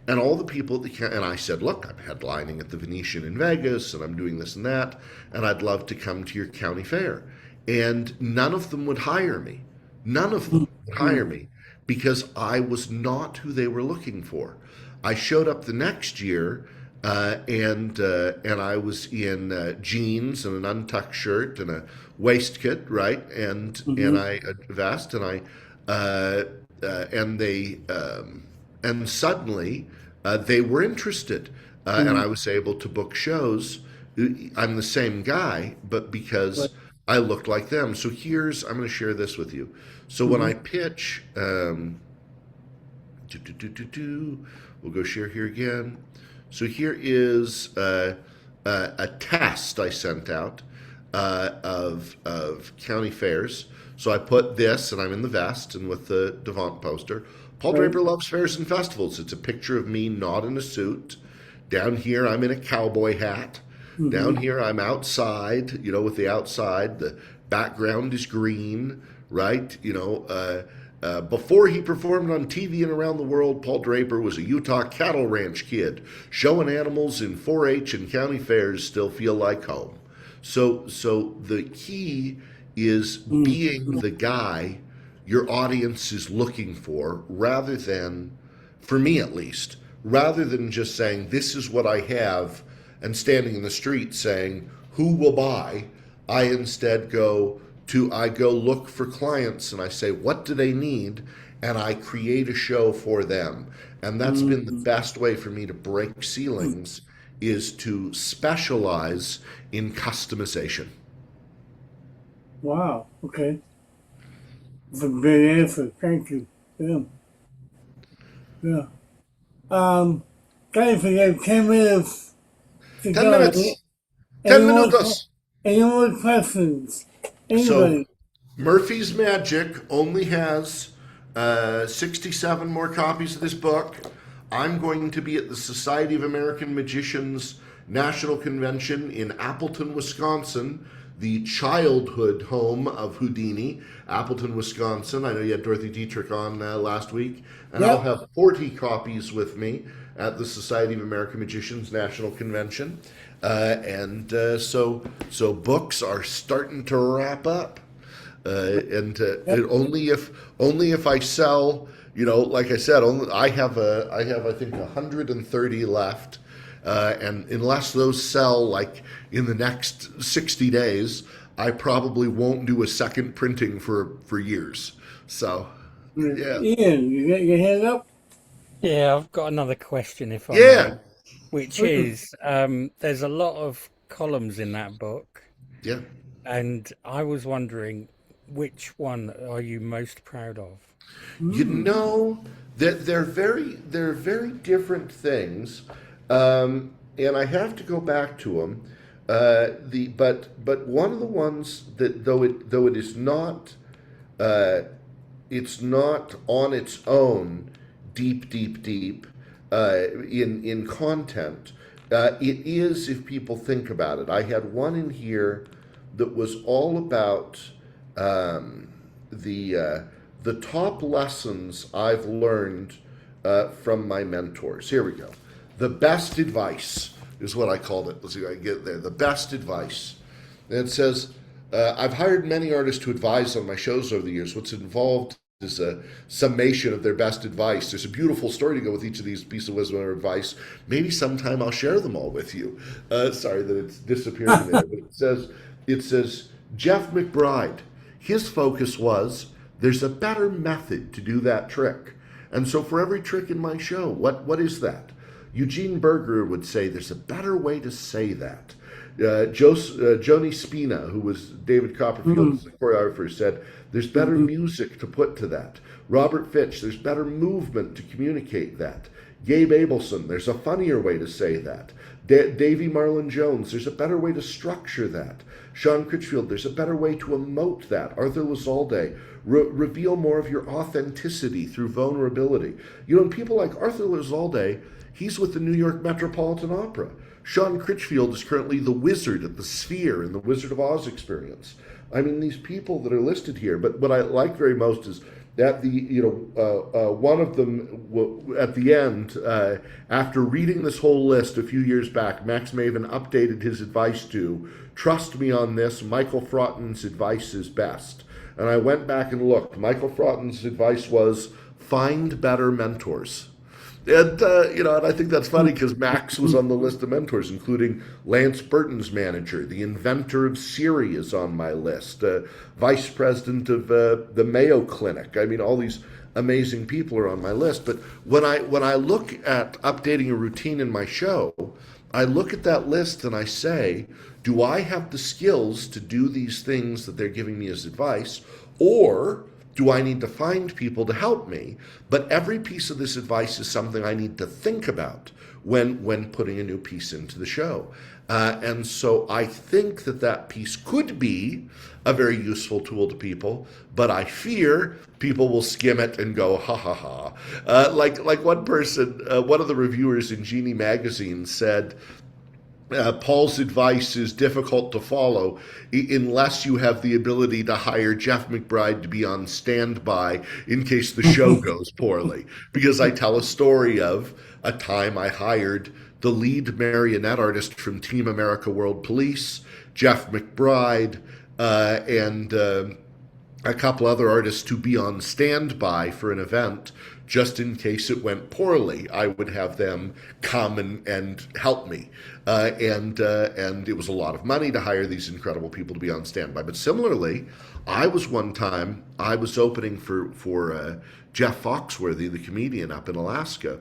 And all the people and I said, look, I'm headlining at the Venetian in Vegas, and I'm doing this and that, and I'd love to come to your county fair. And none of them would hire me. None of them would hire me because I was not who they were looking for. I showed up the next year, and I was in jeans and an untucked shirt and a waistcoat, right, and I a vest, and and suddenly they were interested, and I was able to book shows. I'm the same guy, but because I looked like them. So I'm going to share this with you. So when I pitch, we'll go share here again. So here is a test I sent out of county fairs. So I put this, and I'm in the vest and with the Devant poster. Paul Draper loves fairs and festivals. It's a picture of me not in a suit. Down here, I'm in a cowboy hat. Down here, I'm outside, with the outside. The background is green, right? Before he performed on TV and around the world, Paul Draper was a Utah cattle ranch kid. Showing animals in 4-H and county fairs still feel like home. So the key is being the guy your audience is looking for, rather than, for me at least, rather than just saying, this is what I have, and standing in the street saying, who will buy? I instead go look for clients, and I say, what do they need? And I create a show for them. And that's been the best way for me to break ceilings, is to specialize in customization. Wow. Okay. That's a great answer. Thank you. Yeah. Yeah. Guys, we have 10 minutes to 10 go. minutes. 10 minutos. Any more questions? So Anybody? Murphy's Magic only has 67 more copies of this book. I'm going to be at the Society of American Magicians National Convention in Appleton, Wisconsin, the childhood home of Houdini, Appleton, Wisconsin. I know you had Dorothy Dietrich on last week, and Yep. I'll have 40 copies with me at the Society of American Magicians National Convention. So books are starting to wrap up. Only if I sell, like I said, I have I think 130 left, and unless those sell like in the next 60 days, I probably won't do a second printing for years. So yeah, Ian, you got your hand up? Yeah, I've got another question, if I yeah, may, which is there's a lot of columns in that book, yeah. and I was wondering which one are you most proud of? You know that they're very different things, and I have to go back to them. But one of the ones that though it is not, it's not on its own deep in content. It is, if people think about it. I had one in here that was all about the top lessons I've learned from my mentors. Here we go. The best advice is what I called it. Let's see if I can get there. The best advice. And it says, I've hired many artists to advise on my shows over the years. What's involved is a summation of their best advice. There's a beautiful story to go with each of these pieces of wisdom or advice. Maybe sometime I'll share them all with you. Sorry that it's disappearing there, but it says Jeff McBride. His focus was there's a better method to do that trick. And so for every trick in my show, what is that? Eugene Berger would say there's a better way to say that. Joni Spina, who was David Copperfield's choreographer, said there's better music to put to that. Robert Fitch, there's better movement to communicate that. Gabe Abelson, there's a funnier way to say that. Davy Marlon Jones, there's a better way to structure that. Sean Critchfield, there's a better way to emote that. Arthur Lazalde, reveal more of your authenticity through vulnerability. And people like Arthur Lazalde, he's with the New York Metropolitan Opera. Sean Critchfield is currently the wizard at the Sphere in the Wizard of Oz experience. I mean, these people that are listed here, but what I like very most is that one of them at the end, after reading this whole list a few years back, Max Maven updated his advice to, trust me on this, Michael Frotton's advice is best. And I went back and looked. Michael Frotton's advice was, find better mentors. And, and I think that's funny because Max was on the list of mentors, including Lance Burton's manager. The inventor of Siri is on my list. Vice president of the Mayo Clinic. I mean, all these amazing people are on my list. But when I look at updating a routine in my show, I look at that list and I say, do I have the skills to do these things that they're giving me as advice? Or do I need to find people to help me? But every piece of this advice is something I need to think about when putting a new piece into the show. And so I think that piece could be a very useful tool to people, but I fear people will skim it and go, ha ha ha. Like one person, one of the reviewers in Genie magazine said, Paul's advice is difficult to follow unless you have the ability to hire Jeff McBride to be on standby in case the show goes poorly. Because I tell a story of a time I hired the lead marionette artist from Team America World Police, Jeff McBride, and a couple other artists to be on standby for an event. Just in case it went poorly, I would have them come and help me. And it was a lot of money to hire these incredible people to be on standby. But similarly, I was opening for Jeff Foxworthy, the comedian up in Alaska,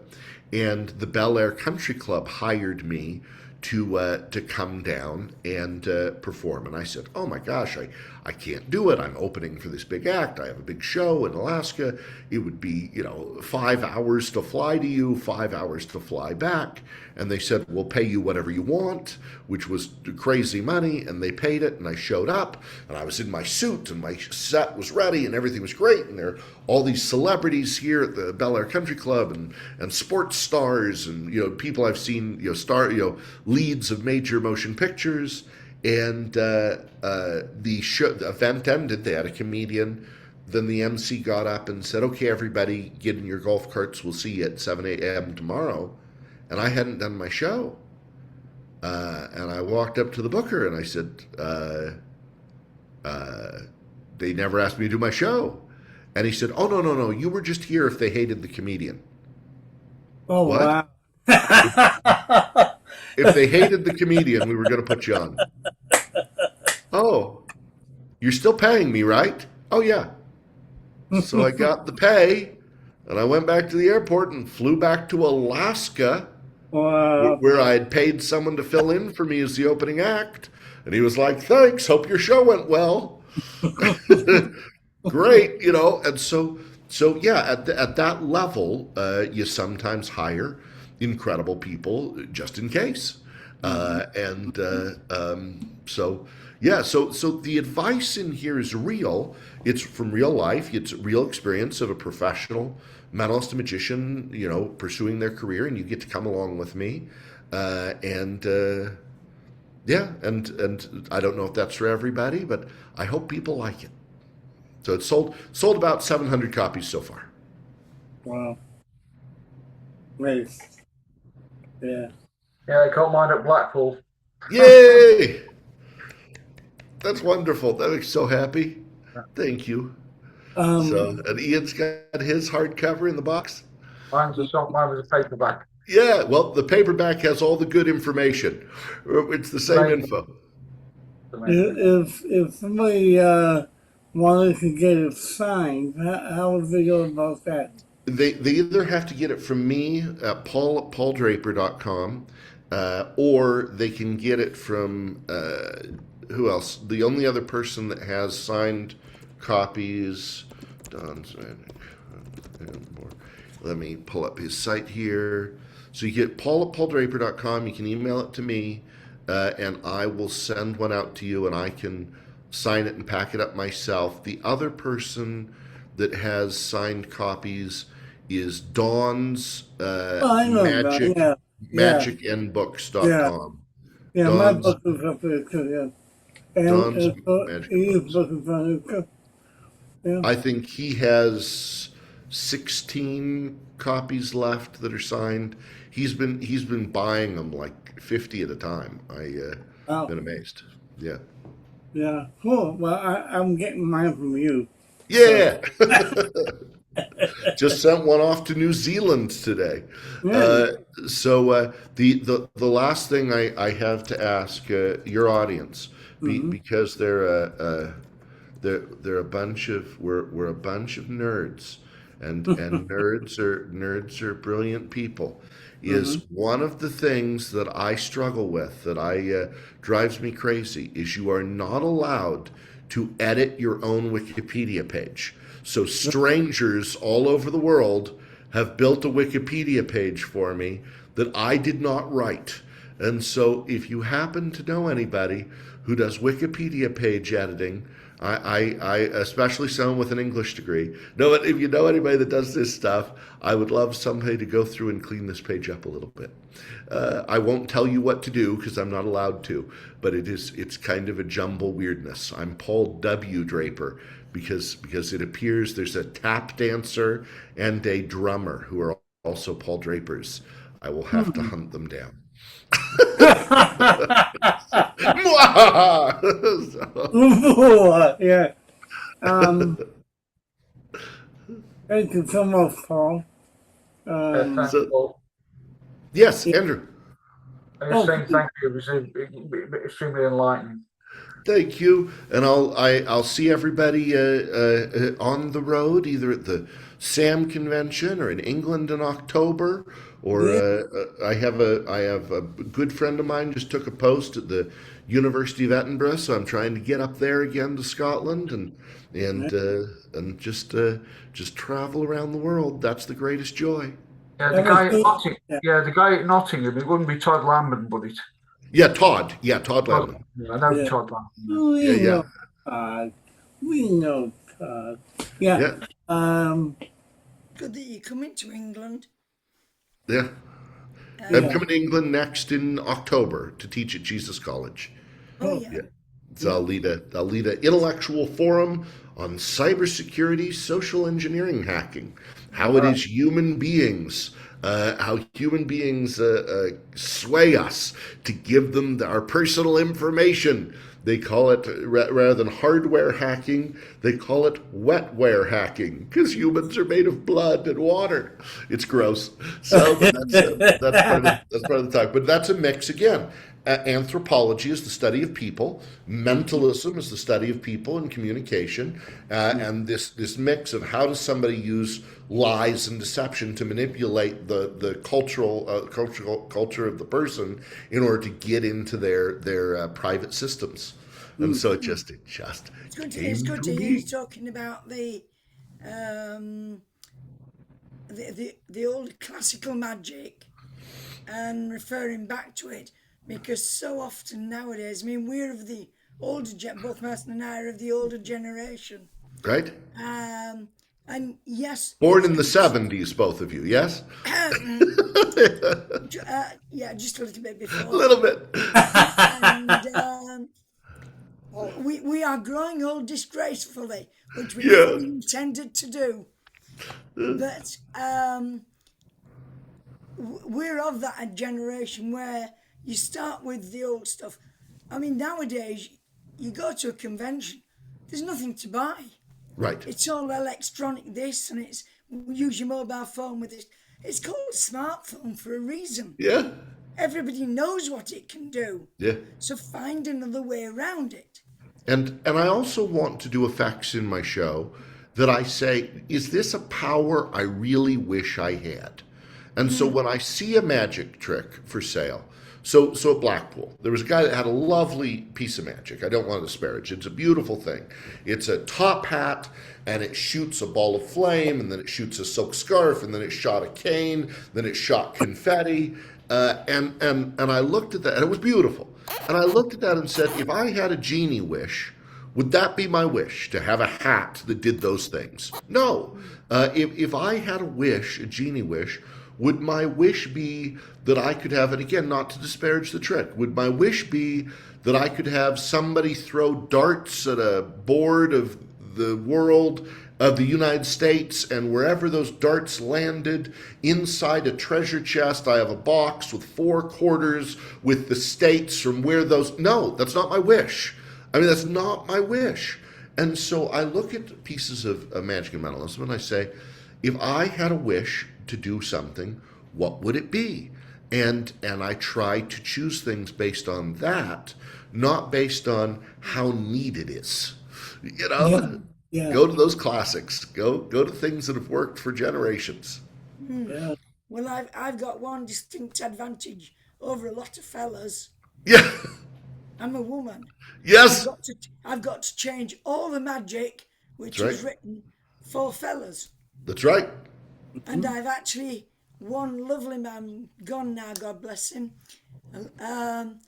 and the Bel Air Country Club hired me to come down and perform. And I said, "Oh my gosh, I can't do it. I'm opening for this big act. I have a big show in Alaska. It would be 5 hours to fly to you, 5 hours to fly back." And they said, "We'll pay you whatever you want," which was crazy money. And they paid it. And I showed up, and I was in my suit, and my set was ready, and everything was great. And there are all these celebrities here at the Bel Air Country Club, and sports stars, and people I've seen, leads of major motion pictures. And the event ended. They had a comedian. Then the MC got up and said, "Okay, everybody, get in your golf carts. We'll see you at 7 a.m. tomorrow." And I hadn't done my show. And I walked up to the booker and I said, "They never asked me to do my show." And he said, "Oh, no. You were just here if they hated the comedian." Oh, what? Wow. If they hated the comedian, we were going to put you on. "Oh, you're still paying me, right?" "Oh, yeah." So I got the pay, and I went back to the airport and flew back to Alaska, Wow. where I had paid someone to fill in for me as the opening act. And he was like, "Thanks, hope your show went well." Great, and so yeah, at that level, you sometimes hire incredible people just in case. So the advice in here is real. It's from real life. It's real experience of a professional mentalist and magician, pursuing their career, and you get to come along with me. And I don't know if that's for everybody, but I hope people like it. So it's sold about 700 copies so far. Wow. Nice. Yeah. Yeah, they caught mine at Blackpool. Yay! That's wonderful. That makes me so happy. Thank you. And Ian's got his hardcover in the box. Mine was a paperback. Yeah, well, the paperback has all the good information. It's the same info. If somebody wanted to get it signed, how would they go about that? They either have to get it from me at pauldraper.com, or they can get it from who else? The only other person that has signed copies, Don's. Let me pull up his site here. So you get Paul at pauldraper.com. You can email it to me, and I will send one out to you, and I can sign it and pack it up myself. The other person that has signed copies is Dawn's magicnbooks.com. Yeah, my book is up there too, yeah. And Dawn's his book is on there too. Yeah. I think he has 16 copies left that are signed. He's been buying them like 50 at a time. I've been amazed. Yeah. Yeah, cool. Well, I'm getting mine from you. Yeah. Just sent one off to New Zealand today. Yeah. The last thing I have to ask your audience, because they're a bunch of we're a bunch of nerds, and nerds are brilliant people. Is one of the things that I struggle with, that drives me crazy, is you are not allowed to edit your own Wikipedia page. So strangers all over the world have built a Wikipedia page for me that I did not write. And so if you happen to know anybody who does Wikipedia page editing, I especially someone with an English degree, if you know anybody that does this stuff, I would love somebody to go through and clean this page up a little bit. I won't tell you what to do because I'm not allowed to, but it's kind of a jumble weirdness. I'm Paul W. Draper because it appears there's a tap dancer and a drummer who are also Paul Drapers. I will have to hunt them down. Yeah. Thank you so much, Paul. Thanks, Paul. Yes, Andrew. I was saying thank you. It was extremely enlightening. Thank you, and I'll see everybody on the road, either at the SAM convention or in England in October. Or Yeah. I have a good friend of mine just took a post at the University of Edinburgh, so I'm trying to get up there again to Scotland and just travel around the world. That's the greatest joy. Yeah, the guy at Nottingham, it wouldn't be Todd Lambert, would it? Yeah, Todd. Yeah, Todd Lambert. Yeah, I know Yeah. Todd Lambert. We Yeah. know Todd. We know Todd. Yeah. Yeah. Good that you're coming to England. Yeah. I'm coming to England next in October to teach at Jesus College. Oh, yeah. Yeah. So I'll lead an intellectual forum on cybersecurity, social engineering, hacking, how it is human beings, sway us to give them our personal information. They call it, rather than hardware hacking, they call it wetware hacking, because humans are made of blood and water. It's gross. So that's part of the talk. But that's a mix again. Anthropology is the study of people. Mentalism is the study of people and communication. And this mix of how does somebody use lies and deception to manipulate the culture of the person in order to get into their private systems. And so it just It's good to hear you talking about the old classical magic and referring back to it, because so often nowadays, I mean, we're of the older both Martin and I are of the older generation, right? And yes, born in the 70s, both of you, yes? Yeah, just a little bit before. A little bit. And we are growing old disgracefully, which we fully intended to do. But we're of that generation where you start with the old stuff. I mean, nowadays, you go to a convention, there's nothing to buy. Right. It's all electronic this, and it's use your mobile phone with this. It's called a smartphone for a reason. Yeah. Everybody knows what it can do. Yeah. So find another way around it. And I also want to do effects in my show that I say, is this a power I really wish I had? And so when I see a magic trick for sale, so at Blackpool, there was a guy that had a lovely piece of magic. I don't want to disparage. It's a beautiful thing. It's a top hat, and it shoots a ball of flame, and then it shoots a silk scarf, and then it shot a cane, then it shot confetti. And I looked at that, and it was beautiful. And I looked at that and said, if I had a genie wish, would that be my wish, to have a hat that did those things? No. If I had a genie wish, would my wish be that I could have, and again, not to disparage the trick, would my wish be that I could have somebody throw darts at a board of the world, of the United States, and wherever those darts landed, inside a treasure chest, I have a box with 4 quarters with the states from where those... No, that's not my wish. I mean, that's not my wish. And so I look at pieces of magic and mentalism, and I say, if I had a wish to do something, what would it be? And I try to choose things based on that, not based on how neat it is. You know, go to those classics. Go to things that have worked for generations. Yeah. Well, I've got one distinct advantage over a lot of fellas. Yeah. I'm a woman. Yes. I've got to change all the magic which is written for fellas. That's right. And I've actually, one lovely man, gone now, God bless him,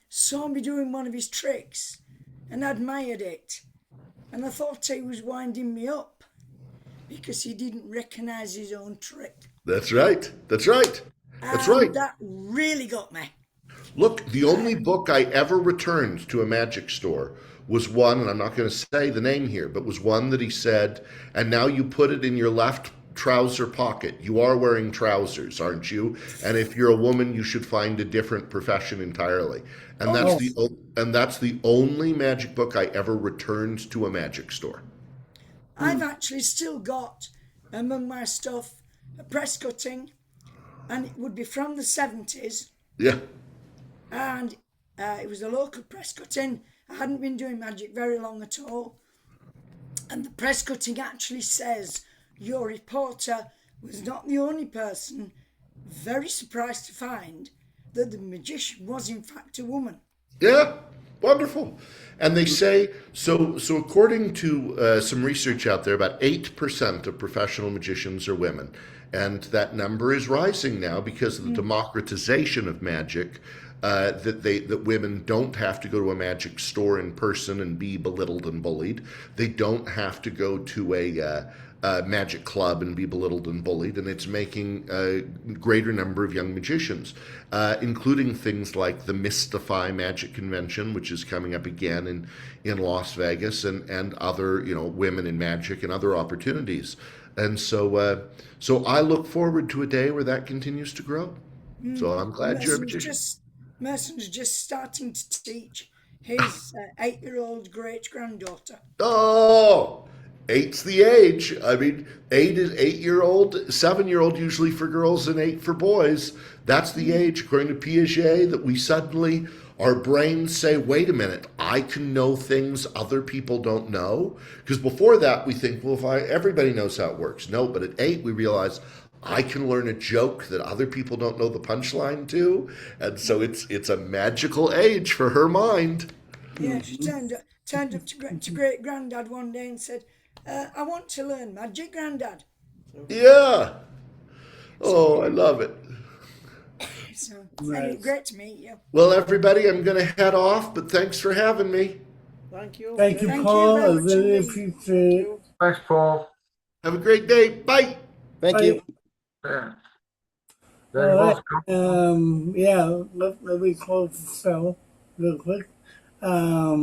saw me doing one of his tricks and admired it. And I thought he was winding me up because he didn't recognise his own trick. That's right. That's right. That's right. That really got me. Look, the only book I ever returned to a magic store was one, and I'm not going to say the name here, but was one that he said, and now you put it in your left trouser pocket. You are wearing trousers, aren't you? And if you're a woman, you should find a different profession entirely. And that's the only magic book I ever returned to a magic store. I've actually still got among my stuff a press cutting, and it would be from the 70s. Yeah. And it was a local press cutting, I hadn't been doing magic very long at all. And the press cutting actually says your reporter was not the only person very surprised to find that the magician was in fact a woman. Yeah, wonderful. And they say, so according to some research out there, about 8% of professional magicians are women. And that number is rising now because of the democratization of magic, that women don't have to go to a magic store in person and be belittled and bullied. They don't have to go to a magic club and be belittled and bullied, and it's making a greater number of young magicians, including things like the Mystify Magic Convention, which is coming up again in Las Vegas, and other women in magic and other opportunities. And so I look forward to a day where that continues to grow. So I'm glad you're a magician. Merson's just starting to teach his 8-year-old great-granddaughter. Oh, 8's the age. I mean, 8 is 8-year-old, 7-year-old usually for girls and 8 for boys. That's the age, according to Piaget, that we suddenly, our brains say, wait a minute, I can know things other people don't know. Because before that, we think, well, everybody knows how it works. No, but at 8, we realize I can learn a joke that other people don't know the punchline to. And so it's a magical age for her mind. Yeah, she turned up to great-granddad one day and said, I want to learn magic, Granddad. Yeah. Oh, I love it. So, anyway, great to meet you. Well, everybody, I'm going to head off, but thanks for having me. Thank you, Paul. I really appreciate it. Thanks, Paul. Have a great day. Bye. Thank you. Yeah. Let me close the show real quick. I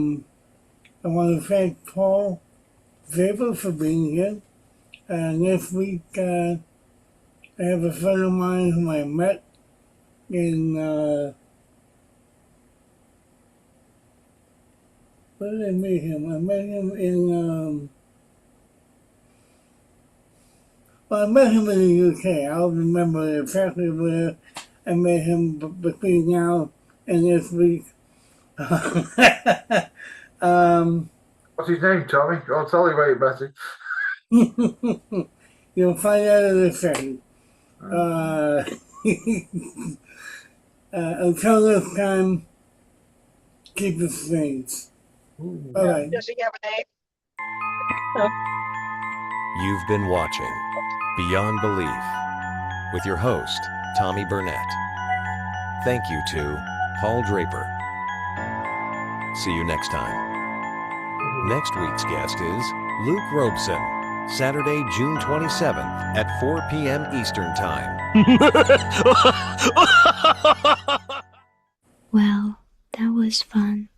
want to thank Paul Draper for being here. Next week, I have a friend of mine whom I met in, where did I meet him? I met him in, I met him in the UK. I'll remember exactly where I met him between now and this week. What's his name, Tommy? I'll tell you where you met him. You'll find out in a second. Until next time, keep it strange. Bye-bye. Does he have a name? You've been watching Beyond Belief with your host, Tommy Burnett. Thank you to Paul Draper. See you next time. Next week's guest is Luke Robeson, Saturday, June 27th at 4 p.m. Eastern Time. Well, that was fun.